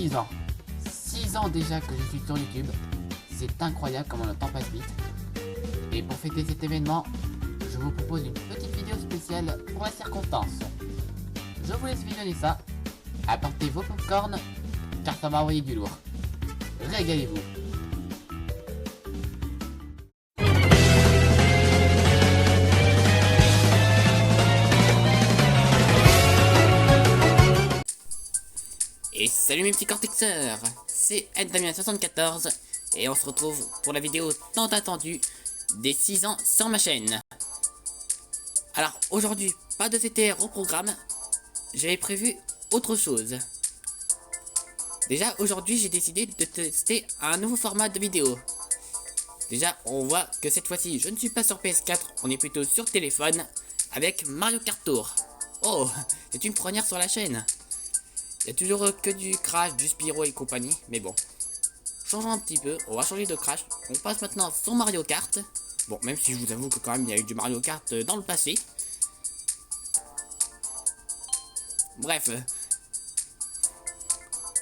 6 ans. 6 ans déjà que je suis sur YouTube. C'est incroyable comment le temps passe vite. Et pour fêter cet événement, je vous propose une petite vidéo spéciale pour la circonstance. Je vous laisse visionner ça. Apportez vos popcorn, car ça va envoyer du lourd. Régalez-vous. Et salut mes petits cortexeurs, c'est Damien74 et on se retrouve pour la vidéo tant attendue des 6 ans sur ma chaîne. Alors aujourd'hui, pas de CTR au programme, j'avais prévu autre chose. Déjà aujourd'hui j'ai décidé de tester un nouveau format de vidéo. Déjà on voit que cette fois-ci je ne suis pas sur PS4, on est plutôt sur téléphone avec Mario Kart Tour. Oh, c'est une première sur la chaîne. Il y a toujours que du Crash, du Spyro et compagnie, mais bon. Changeons un petit peu, on va changer de Crash. On passe maintenant sur Mario Kart. Bon, même si je vous avoue que quand même il y a eu du Mario Kart dans le passé. Bref.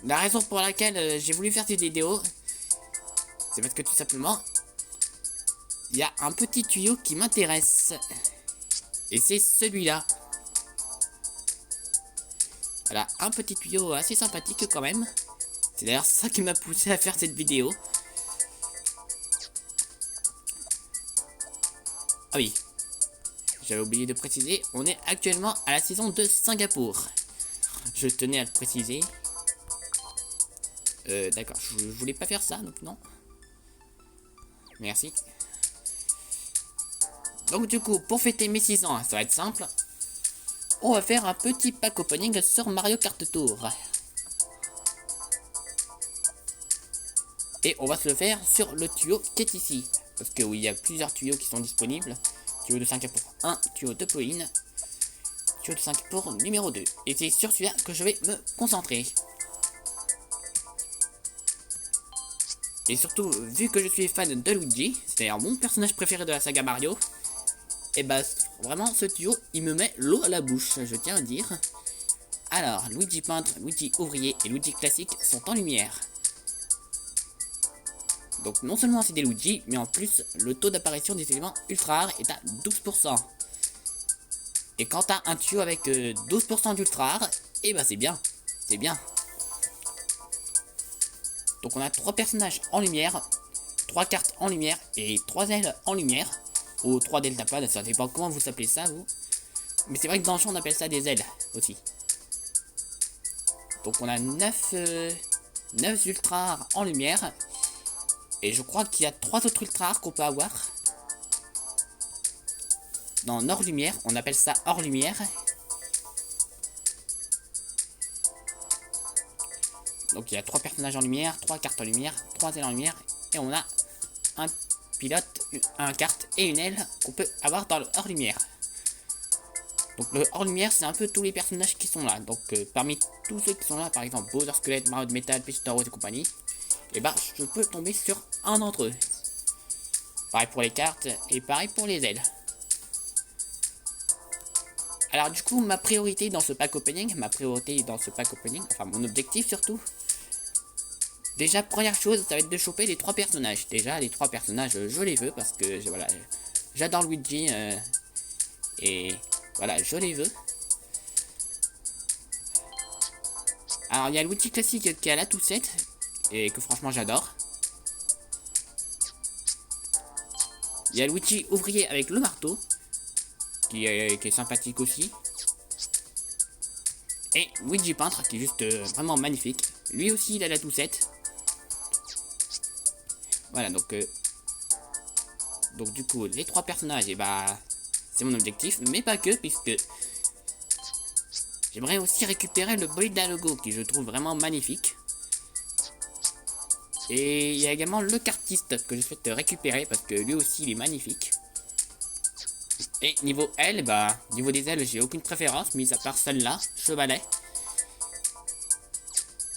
La raison pour laquelle j'ai voulu faire cette vidéo, c'est parce que tout simplement, il y a un petit tuyau qui m'intéresse. Et c'est celui-là. Voilà, un petit tuyau assez sympathique quand même. C'est d'ailleurs ça qui m'a poussé à faire cette vidéo. Ah oui, j'avais oublié de préciser, on est actuellement à la saison de Singapour. Je tenais à le préciser. D'accord, je voulais pas faire ça, donc non. Merci. Donc du coup, pour fêter mes 6 ans, ça va être simple. On va faire un petit pack opening sur Mario Kart Tour. Et on va se le faire sur le tuyau qui est ici. Parce que oui, il y a plusieurs tuyaux qui sont disponibles. Tuyau de 5 pour 1, tuyau de Pauline, tuyau de 5 pour numéro 2. Et c'est sur celui-là que je vais me concentrer. Et surtout, vu que je suis fan de Luigi, c'est d'ailleurs mon personnage préféré de la saga Mario, et bah vraiment ce tuyau il me met l'eau à la bouche, je tiens à dire. Alors Luigi peintre, Luigi ouvrier et Luigi classique sont en lumière. Donc non seulement c'est des Luigi, mais en plus le taux d'apparition des éléments ultra rares est à 12%. Et quand t'as un tuyau avec 12% d'ultra rares, et bah c'est bien, c'est bien. Donc on a 3 personnages en lumière, 3 cartes en lumière et 3 ailes en lumière. Ou 3 deltapads, ça dépend comment vous appelez ça vous. Mais c'est vrai que dans le champ on appelle ça des ailes aussi. Donc on a 9 ultra rares en lumière. Et je crois qu'il y a 3 autres ultra rares qu'on peut avoir. Dans hors lumière, on appelle ça hors lumière. Donc il y a 3 personnages en lumière, 3 cartes en lumière, 3 ailes en lumière. Et on a un pilote, un carte et une aile qu'on peut avoir dans le hors lumière. Donc le hors lumière c'est un peu tous les personnages qui sont là. Donc parmi tous ceux qui sont là, par exemple Bowser Squelette, Mario de Metal, Peach Star Wars et compagnie, et bah je peux tomber sur un d'entre eux. Pareil pour les cartes et pareil pour les ailes. Alors du coup ma priorité dans ce pack opening, enfin mon objectif surtout. Déjà première chose ça va être de choper les 3 personnages. Déjà les 3 personnages je les veux parce que voilà, j'adore Luigi et voilà je les veux. Alors il y a Luigi classique qui a la toussette et que franchement j'adore. Il y a Luigi ouvrier avec le marteau qui est sympathique aussi. Et Luigi peintre qui est juste vraiment magnifique. Lui aussi il a la toussette. Voilà donc du coup les 3 personnages et bah c'est mon objectif, mais pas que, puisque j'aimerais aussi récupérer le bolide à logo qui je trouve vraiment magnifique. Et il y a également le kartiste que je souhaite récupérer parce que lui aussi il est magnifique. Et niveau ailes, bah niveau des ailes j'ai aucune préférence, mis à part celle-là, chevalet.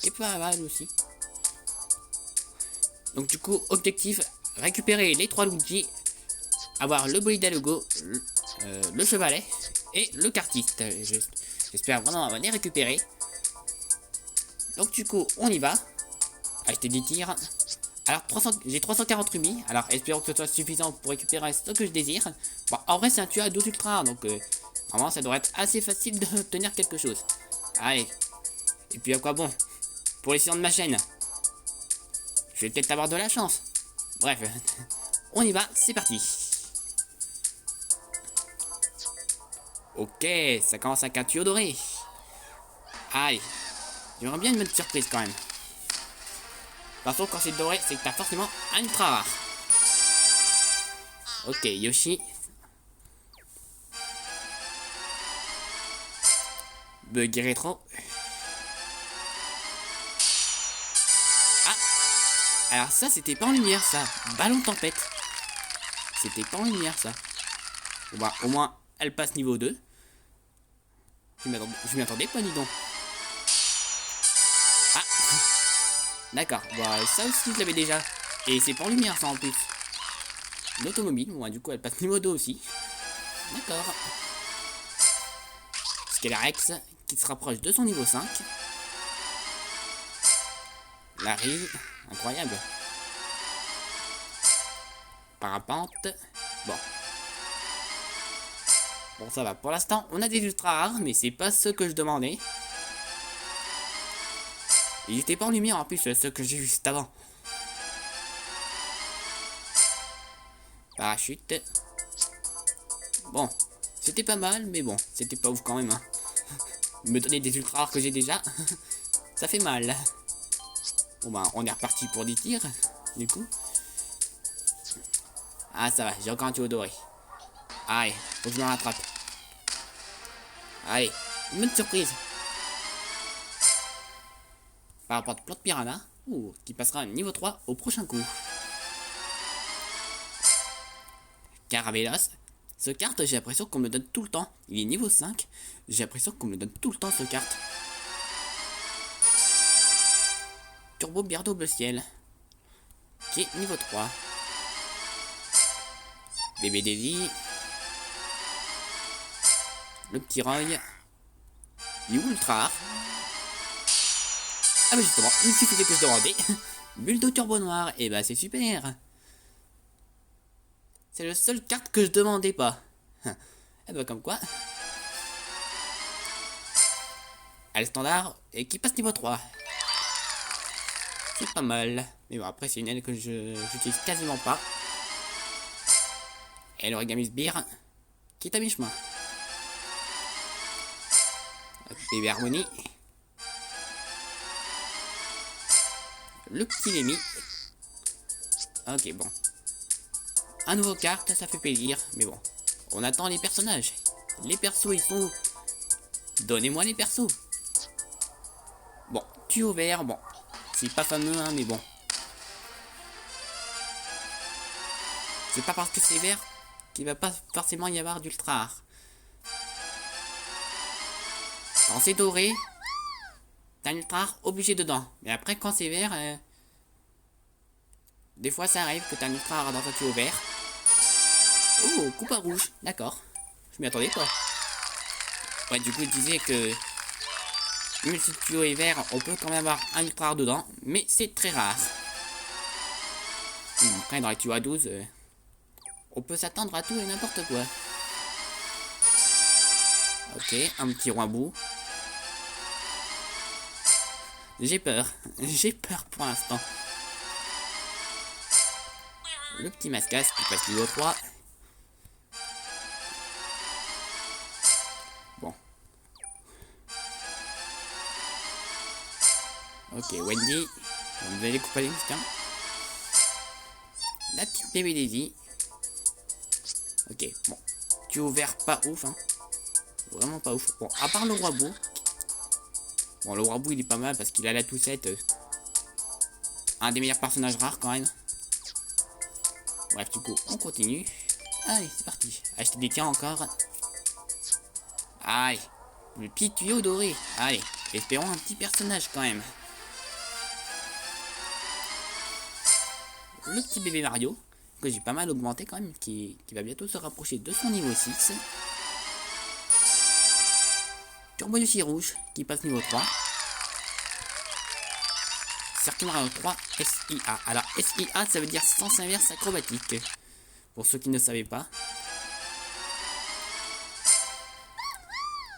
Et pas mal aussi. Donc du coup objectif, récupérer les 3 Luigi, avoir le bolide à logo, le chevalet et le kartiste. J'espère vraiment les récupérer. Donc du coup, on y va. Acheter des tirs. Alors, j'ai 340 rubis. Alors, espérons que ce soit suffisant pour récupérer ce que je désire. Bon, en vrai, c'est un tuyau à 12 ultra. Donc, vraiment, ça devrait être assez facile de tenir quelque chose. Allez. Et puis, à quoi bon? Pour les séances de ma chaîne. Je vais peut-être avoir de la chance. Bref. On y va, c'est parti. Ok, ça commence avec un tuyau doré. Allez. J'aimerais bien une bonne surprise quand même. Par contre, quand c'est doré, c'est que t'as forcément un ultra rare. Ok, Yoshi. Buggy rétro. Ah. Alors ça, c'était pas en lumière, ça. Ballon tempête. C'était pas en lumière, ça. Bon bah, au moins, elle passe niveau 2. Je m'y attendais pas, dis donc. Ah. D'accord, bah ça aussi je l'avais déjà. Et c'est pas en lumière ça en plus. L'automobile, bon du coup elle passe niveau 2 aussi. D'accord. Skelerex qui se rapproche de son niveau 5. Larry, incroyable. Parapente. Bon. Bon ça va, pour l'instant on a des ultra rares, mais c'est pas ce que je demandais. Il était pas en lumière en plus, ce que j'ai vu juste avant. Parachute. Bon, c'était pas mal, mais bon, c'était pas ouf quand même. Hein. Me donner des ultra rares que j'ai déjà, ça fait mal. Bon bah, on est reparti pour des tirs, du coup. Ah ça va, j'ai encore un tuyau doré. Allez, faut que je me rattrape. Allez, une bonne surprise. Par rapport à plante piranha, qui passera à niveau 3 au prochain coup. Caravelos. Ce carte, j'ai l'impression qu'on me le donne tout le temps. Il est niveau 5. J'ai l'impression qu'on me le donne tout le temps, ce carte. Turbo Birdo Bleu Ciel. Qui est niveau 3. Bébé Daisy. Le petit Roy. Il est ultra rare. Ah bah justement, il suffisait que je demandais. Buldo Turbo Noir. Et bah c'est super. C'est le seul carte que je demandais pas. Et bah comme quoi. Elle standard et qui passe niveau 3. C'est pas mal. Mais bon après c'est une aile que j'utilise quasiment pas. Et l'origami sbire qui est à mi-chemin. Bébé Harmonie. Le petit Lémi. Ok bon. Un nouveau carte, ça fait plaisir. Mais bon. On attend les personnages. Les persos ils sont où? Donnez-moi les persos. Bon, tuyau vert, bon. C'est pas fameux hein, mais bon. C'est pas parce que c'est vert qu'il va pas forcément y avoir d'ultra rare. Quand c'est doré, t'as un ultra rare obligé dedans. Mais après quand c'est vert, des fois ça arrive que t'as un ultra rare dans un tuyau vert. Oh, coupe à rouge, d'accord. Je m'y attendais pas. Ouais, du coup il disait que même si le tuyau est vert, on peut quand même avoir un ultra rare dedans, mais c'est très rare. Après dans les tuyaux à 12, on peut s'attendre à tout et n'importe quoi. Ok, un petit Roibou. J'ai peur. J'ai peur pour l'instant. Le petit Mascas qui passe niveau 3. Bon. Ok, Wendy. Vous allez couper les tiens. La petite bébé Daisy. Ok, bon. Tu es ouvert pas ouf, hein. Vraiment pas ouf. Bon, à part le Roibou. Bon, le Roibou il est pas mal parce qu'il a la toussette. Un des meilleurs personnages rares quand même. Bref, du coup, on continue. Allez, c'est parti. Acheter des tiens encore. Allez, le petit tuyau doré. Allez, espérons un petit personnage quand même. Le petit bébé Mario, que j'ai pas mal augmenté quand même, qui va bientôt se rapprocher de son niveau 6. Turbo Yoshi rouge, qui passe niveau 3. Circuit Mario 3 SIA. Alors SIA ça veut dire sens inverse acrobatique. Pour ceux qui ne savaient pas.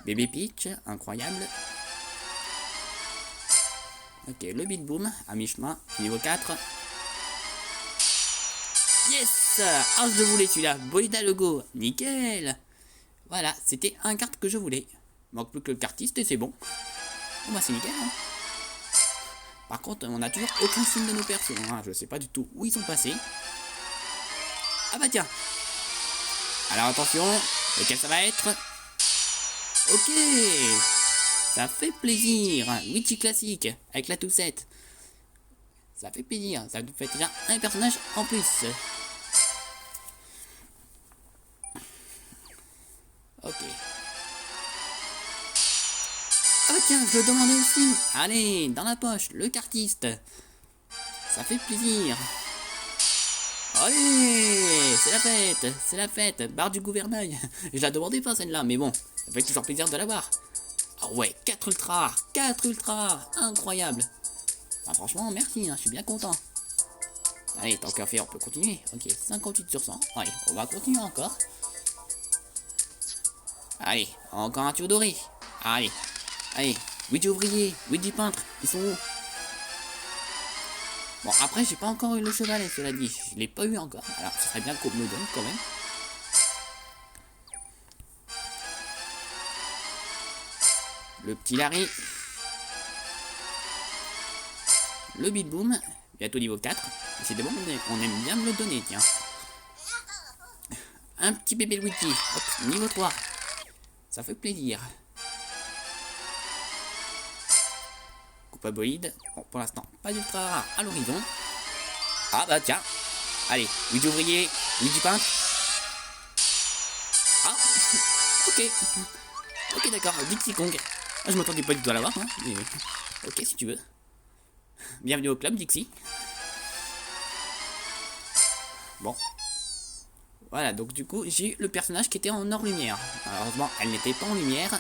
Bébé Peach, incroyable. Ok, le Beat Boom à mi-chemin, niveau 4. Yes! Ah, je voulais celui-là. Bolida Logo, nickel! Voilà, c'était un carte que je voulais. Manque plus que le cartiste et c'est bon. Bon bah c'est nickel. Hein. Par contre, on n'a toujours aucun signe de nos persos. Hein. Je sais pas du tout où ils sont passés. Ah bah tiens. Alors attention, lequel ça va être? Ok! Ça fait plaisir. Luigi classique avec la toussette. Ça fait plaisir. Ça nous fait déjà un personnage en plus. Ok. Ah bah tiens, je le demandais aussi. Allez, dans la poche, le cartiste. Ça fait plaisir. Allez, c'est la fête, c'est la fête. Barre du gouvernail. Je la demandais pas celle-là, mais bon, ça fait toujours plaisir de la voir. Ah ouais, 4 ultras, 4 ultras, incroyable. Enfin, franchement, merci, hein, je suis bien content. Allez, tant qu'à faire, on peut continuer. Ok, 58 sur 100. Allez, on va continuer encore. Allez, encore un tuyau doré. Allez, allez, Luigi ouvrier, Luigi peintre, ils sont où? Bon, après, j'ai pas encore eu le chevalet, cela dit. Je l'ai pas eu encore. Alors, ce serait bien qu'on me le donne quand même. Le petit Larry. Le Beat Boom. Bientôt niveau 4. Décidément, on aime bien me le donner, tiens. Un petit bébé Luigi. Hop, niveau 3. Ça fait plaisir. Coupa bolide. Bon, pour l'instant, pas d'ultra rare à l'horizon. Ah bah tiens. Allez, Luigi ouvrier, Luigi peintre. Ah, ok. Ok, d'accord, Dixie Kong. Ah, je m'attendais pas du tout à l'avoir, hein, mais... Ok, si tu veux. Bienvenue au club, Dixie. Bon. Voilà, donc du coup, j'ai eu le personnage qui était en hors lumière. Malheureusement, elle n'était pas en lumière.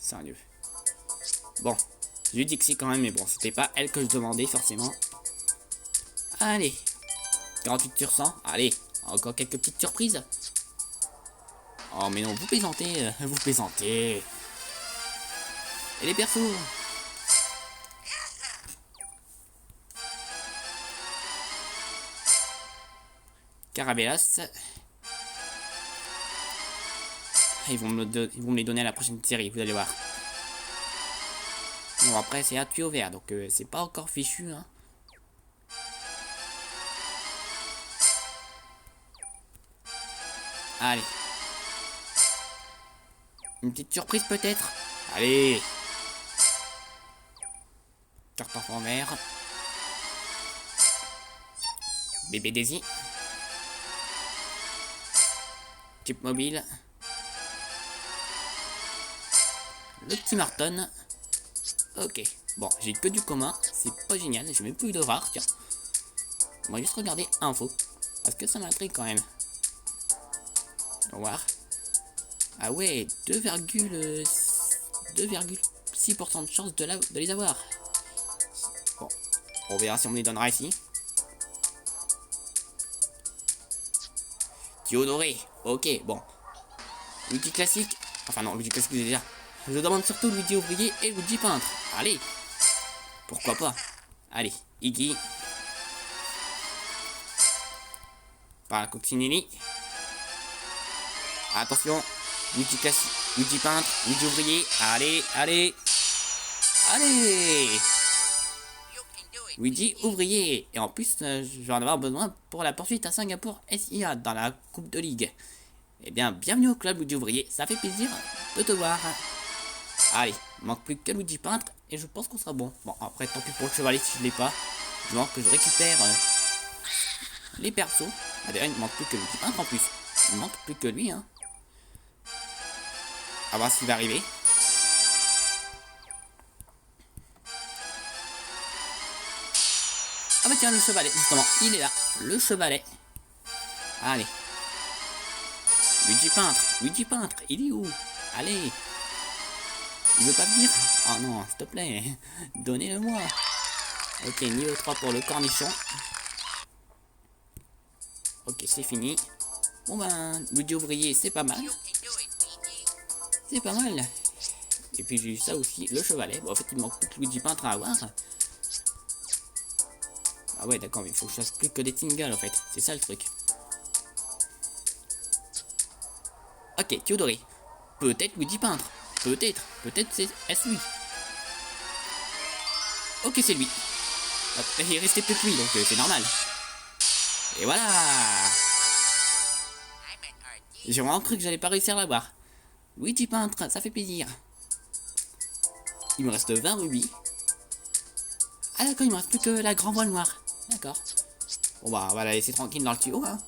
Sérieux. Bon, j'ai eu Dixie quand même, mais bon, c'était pas elle que je demandais forcément. Allez, 48 sur 100. Allez, encore quelques petites surprises. Oh, mais non, vous plaisantez, vous plaisantez. Et les persos? Carabelas. Ils vont me les donner à la prochaine série, vous allez voir. Bon, après, c'est un tuyau vert, donc c'est pas encore fichu. Hein. Allez. Une petite surprise peut-être. Allez. Carte en vert. Bébé Daisy. Type mobile. Le petit Marton. Ok. Bon, j'ai que du commun. C'est pas génial. J'ai même plus de rare. Tiens. On va juste regarder info. Parce que ça m'intrigue quand même. On va voir. Ah ouais, 2,6% de chance de les avoir. Bon, on verra si on me les donnera ici. Tuyau doré, ok, bon. Luigi classique, enfin non, Luigi classique déjà. Je demande surtout Luigi ouvrier et Luigi peintre. Allez, pourquoi pas. Allez, Iggy. Par la coccinelli. Attention. Luigi classique, Luigi peintre, Luigi ouvrier, allez, allez, allez. Luigi ouvrier. Et en plus, je vais en avoir besoin pour la poursuite à Singapour SIA dans la Coupe de Ligue. Eh bien, bienvenue au club Luigi ouvrier, ça fait plaisir de te voir. Allez, il manque plus que Luigi peintre et je pense qu'on sera bon. Bon, après, tant pis pour le chevalier si je l'ai pas. Je manque que je récupère les persos. Ah, d'ailleurs, il ne manque plus que Luigi peintre en plus. Il ne manque plus que lui, hein. À voir ce qui va arriver. Ah bah tiens, le chevalet, justement, il est là. Le chevalet. Allez. Luigi peintre, il est où? Allez. Il veut pas venir? Oh non, s'il te plaît. Donnez-le-moi. Ok, niveau 3 pour le cornichon. Ok, c'est fini. Bon ben, Luigi ouvrier, c'est pas mal. C'est pas mal. Et puis j'ai eu ça aussi, le chevalet. Bon, en fait, il manque plus que Luigi peintre à avoir. Ah ouais, d'accord, mais il faut que je fasse plus que des tingles, en fait. C'est ça le truc. Ok, Théodoré. Peut-être Luigi peintre. Peut-être. Peut-être c'est est-ce lui. Ok, c'est lui. Hop, il restait plus que lui, donc c'est normal. Et voilà. J'ai vraiment cru que j'allais pas réussir à l'avoir. Luigi peintre, ça fait plaisir. Il me reste 20 rubis. Ah d'accord, il me reste plus que la grand voile noire. D'accord. Bon bah on va la laisser tranquille dans le tuyau hein.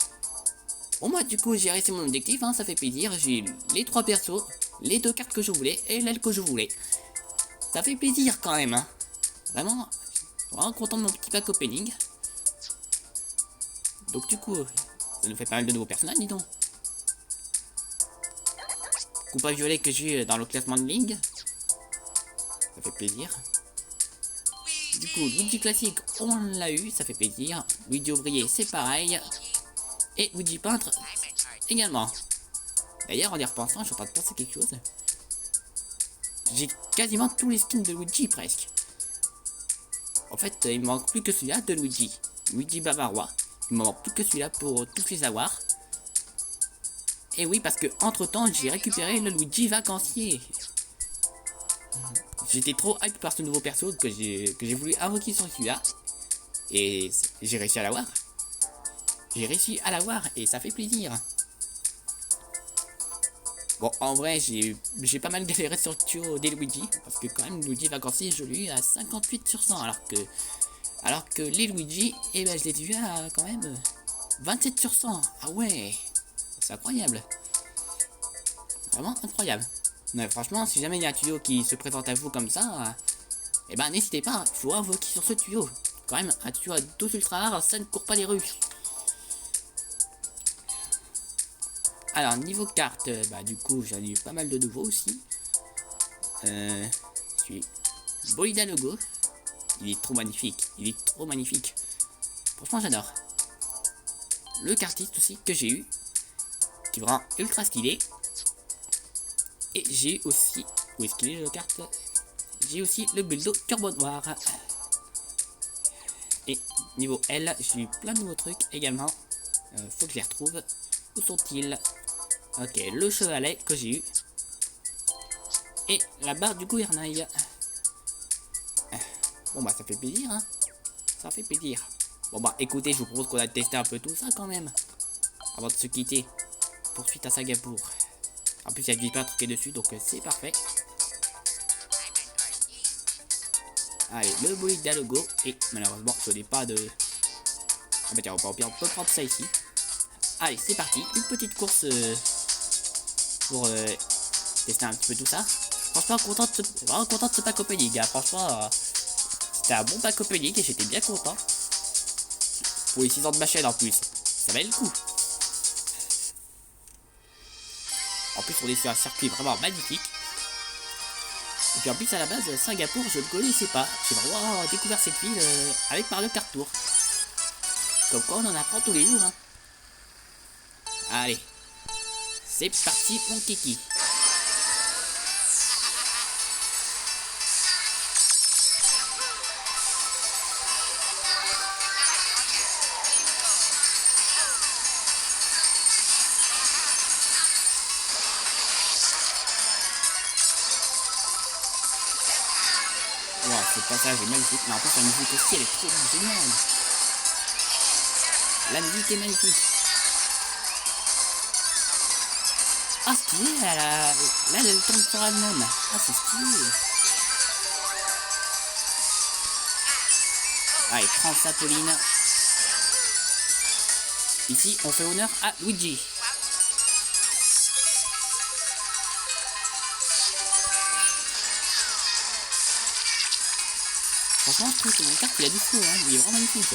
Bon moi du coup j'ai réussi mon objectif hein, ça fait plaisir. J'ai les 3 persos, les 2 cartes que je voulais et l'aile que je voulais. Ça fait plaisir quand même hein. Vraiment, vraiment content de mon petit pack opening. Donc du coup, ça nous fait pas mal de nouveaux personnages dis donc. Coupa violet que j'ai dans le classement de ligue. Ça fait plaisir. Du coup, Luigi classique, on l'a eu, ça fait plaisir. Luigi ouvrier, c'est pareil. Et Luigi peintre, également. D'ailleurs, en y repensant, je suis en train de penser quelque chose. J'ai quasiment tous les skins de Luigi, presque. En fait, il me manque plus que celui-là de Luigi. Luigi Bavarois. Il me manque plus que celui-là pour tous les avoir. Et oui, parce que entre temps, j'ai récupéré le Luigi vacancier. J'étais trop hype par ce nouveau perso que j'ai voulu invoquer sur celui-là. Et j'ai réussi à l'avoir. J'ai réussi à l'avoir et ça fait plaisir. Bon, en vrai, j'ai pas mal galéré sur le tuyau des Luigi. Parce que quand même, Luigi vacancier, je l'ai eu à 58 sur 100. Alors que les Luigi, eh ben, je les ai eu à quand même 27 sur 100. Ah ouais, c'est incroyable. Vraiment incroyable. Mais franchement, si jamais il y a un tuyau qui se présente à vous comme ça, eh ben n'hésitez pas, il faut invoquer sur ce tuyau. Quand même, un tuyau à 12 ultra rares, ça ne court pas les rues. Alors, niveau carte, bah du coup, j'en ai eu pas mal de nouveaux aussi. Celui Bolida Logo. Il est trop magnifique, il est trop magnifique. Franchement, j'adore. Le cartiste aussi que j'ai eu, qui me rend ultra stylé. Et j'ai eu aussi, où est-ce qu'il est le carte? J'ai aussi le Buldo Turbo Noir. Et niveau L, j'ai eu plein de nouveaux trucs également. Faut que je les retrouve. Où sont-ils? Ok, le chevalet que j'ai eu. Et la barre du gouvernail. Bon bah ça fait plaisir hein. Ça fait plaisir. Bon bah écoutez, je vous propose qu'on a testé un peu tout ça quand même. Avant de se quitter. Poursuite à Singapour. En plus il y a du peintre qui est dessus donc c'est parfait. Allez, le bolide d'Alogo. Et malheureusement je n'ai pas de... Ah bah tiens, on peut prendre ça ici. Allez, c'est parti. Une petite course pour tester un petit peu tout ça. Franchement, vraiment content de ce pack opening. Hein. Franchement, c'était un bon pack opening et j'étais bien content. Pour les 6 ans de ma chaîne en plus. Ça valait le coup. En plus, on est sur un circuit vraiment magnifique. Et puis en plus, à la base, Singapour, je ne connaissais pas. J'ai vraiment découvert cette ville avec Mario Kart Tour. Comme quoi, on en apprend tous les jours. Hein. Allez. C'est parti, mon kiki. Wow, ce passage est magnifique, mais en plus la musique aussi elle est trop géniale. La musique est magnifique. Ah stylé, là elle tombe sur elle-même. Ah c'est stylé. Allez, prends ça Pauline. Ici on fait honneur à Luigi. Franchement, je trouve que mon carte il a du fou, hein. Il est vraiment magnifique.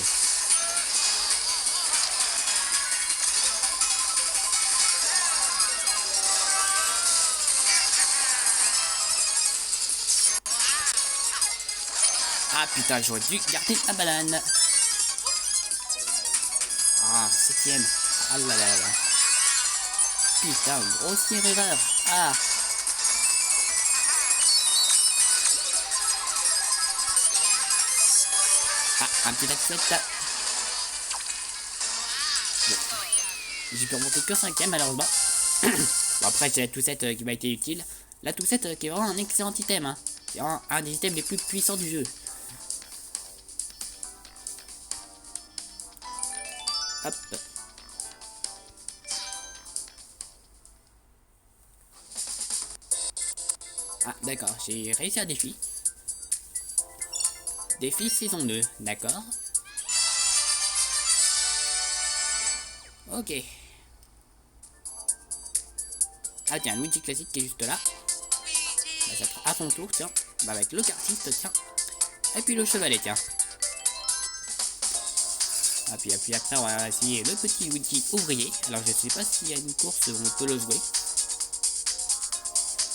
Ah putain, j'aurais dû garder la banane. Ah, 7ème. Ah là là là. Putain, grossière erreur. Ah. Ah, un petit accepte. Bon. J'ai pu remonter que 5ème malheureusement. Bon, après, c'est la toussette qui m'a été utile. La toussette qui est vraiment un excellent item. Hein. C'est vraiment un des items les plus puissants du jeu. Hop. Ah, d'accord, j'ai réussi un défi. Défi saison 2, d'accord. Ok. Ah tiens, Luigi classique qui est juste là. Bah, ça sera à son tour, tiens. Bah, avec le kartiste, tiens. Et puis le chevalet, tiens. Ah, puis après, on va essayer le petit Luigi ouvrier. Alors, je sais pas s'il y a une course où on peut le jouer.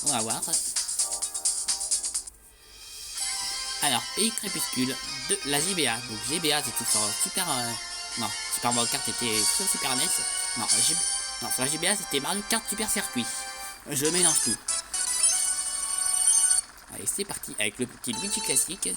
On va voir. Alors, Pays Crépuscule de la GBA. Donc, GBA, c'était sur Super... non, Super Mario Kart était sur Super NES. Non, non, sur la GBA, c'était Mario Kart Super Circuit. Je mélange tout. Allez, c'est parti avec le petit Luigi classique.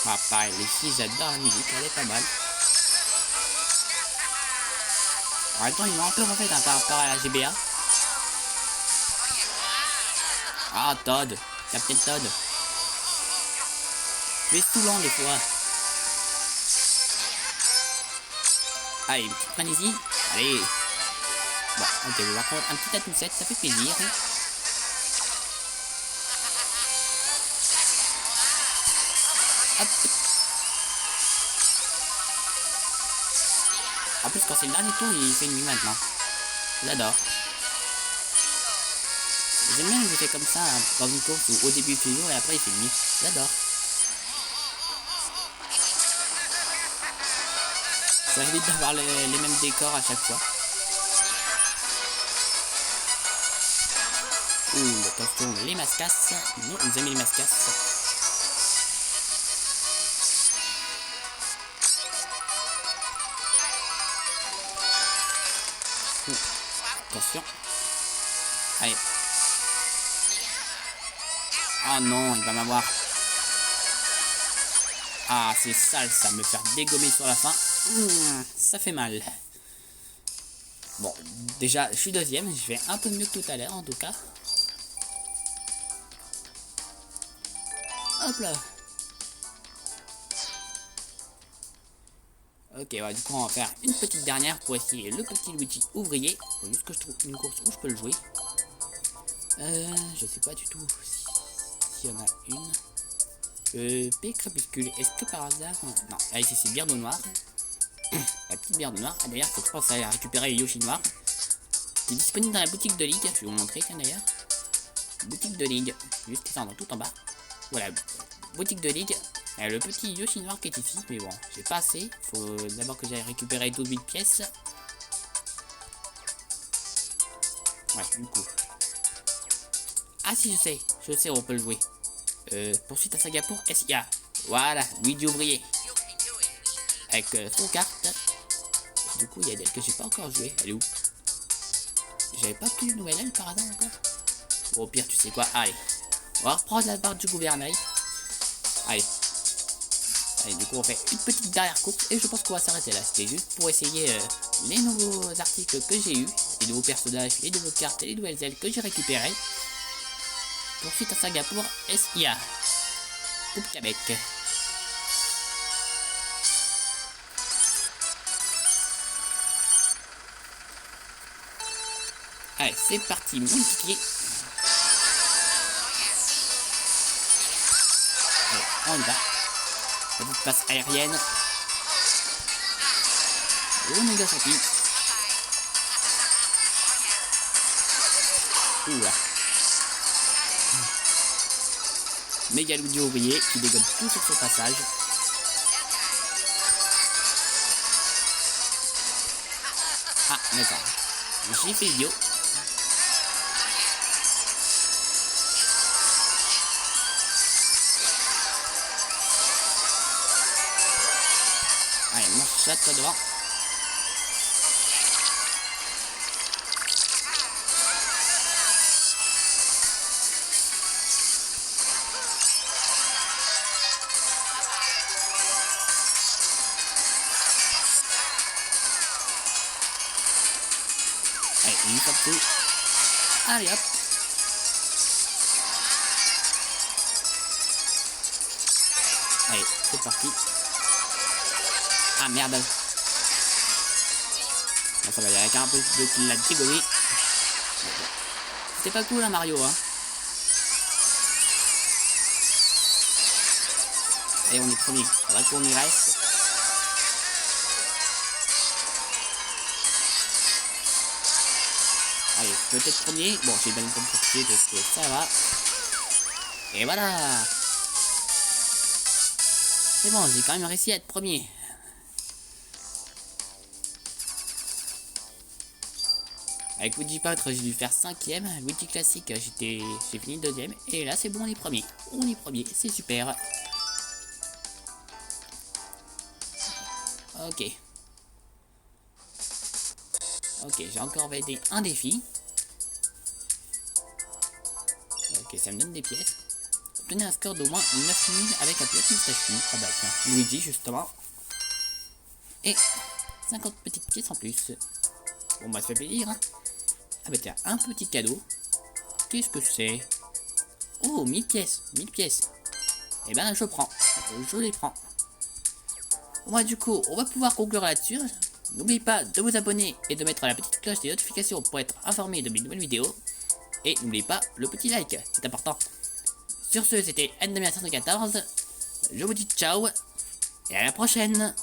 Ah, pareil, les filles, j'adore la musique, elle est pas mal. En même temps, ils m'ont un peu refait par rapport à la GBA. Ah, Todd, Captain Todd. Tu es saoulant des fois. Allez, une petite frénésie. Allez. Bon, ok, on va prendre un petit atoussette, ça fait plaisir. Hop. En plus, quand c'est le dernier tour, il fait nuit maintenant. J'adore. J'aime bien les effets comme ça, hein, dans une course où au début il fait jour et après il fait nuit. J'adore. Ça évite d'avoir les mêmes décors à chaque fois. Ouh, attention, les mascasses. Non, ils aiment les mascasses. Ouh, attention. Allez. Oh non, il va m'avoir. Ah, c'est sale ça, me faire dégommer sur la fin. Ça fait mal. Bon, déjà, je suis deuxième. Je vais un peu mieux que tout à l'heure, en tout cas. Hop là. Ok, ouais, du coup, on va faire une petite dernière pour essayer le petit Luigi ouvrier. Faut juste que je trouve une course où je peux le jouer. Je sais pas du tout s'il y en a une. Pays Crépuscule, est-ce que par hasard... Non, là ici c'est Bière Noire. La petite Bière Noire. Ah, d'ailleurs, faut que je pense à récupérer Yoshi Noir. Qui est disponible dans la boutique de Ligue. Je vais vous montrer, tiens d'ailleurs. Boutique de Ligue. Juste descendre tout en bas. Voilà, boutique de Ligue. Le petit Yoshi Noir qui est ici. Mais bon, j'ai pas assez. Faut d'abord que j'aille récupérer 12 000 pièces. Ouais, du coup. Ah si, je sais où on peut le jouer. Poursuite à Singapour, SIA. Voilà, Luigi ouvrier. Avec son carte. Et du coup, il y a d'elle que j'ai pas encore joué. Elle est où? J'avais pas pris une nouvelle aile par hasard encore. Bon, au pire, tu sais quoi? Allez. On va reprendre la barre du gouvernail. Allez. Allez, du coup, on fait une petite dernière course. Et je pense qu'on va s'arrêter là. C'était juste pour essayer les nouveaux articles que j'ai eu. Les nouveaux personnages, les nouvelles cartes et les nouvelles ailes que j'ai récupérées. Poursuite à Singapour, SIA. Coupe Québec. Allez, c'est parti, mon ticket. Allez, on y va. Petite passe aérienne. Oh, méga sortie. Oula. Méga Luigi ouvrier qui dégomme tout sur son passage. Ah, d'accord. J'ai fait idiot. Allez, mon chat, toi devant. Allez, une fois tout. Allez hop. Allez, c'est parti. Ah merde. Bon, ça va, il y a qu'un peu de kill là dessus, oui. C'était pas cool hein Mario hein. Et on est premier. Faudrait qu'on y reste. Allez, peut-être premier. Bon, j'ai bien une bonne portée, donc ça va. Et voilà. C'est bon, j'ai quand même réussi à être premier. Avec Luigi Peintre, j'ai dû faire 5ème. Luigi Classique, j'ai fini 2ème. Et là, c'est bon, on est premier. On est premier, c'est super. Ok. Ok, j'ai encore validé un défi. Ok, ça me donne des pièces. Obtenez un score d'au moins 9000 avec la pièce moustachu. Ah bah tiens, Luigi justement. Et 50 petites pièces en plus. Bon bah ça fait plaisir hein. Ah bah tiens, un petit cadeau. Qu'est-ce que c'est? Oh, 1000 pièces, 1000 pièces. Et ben je prends, je les prends. Bon bah du coup, on va pouvoir conclure là-dessus. N'oubliez pas de vous abonner et de mettre la petite cloche des notifications pour être informé de mes nouvelles vidéos. Et n'oubliez pas le petit like, c'est important. Sur ce, c'était Endamia 114. Je vous dis ciao et à la prochaine.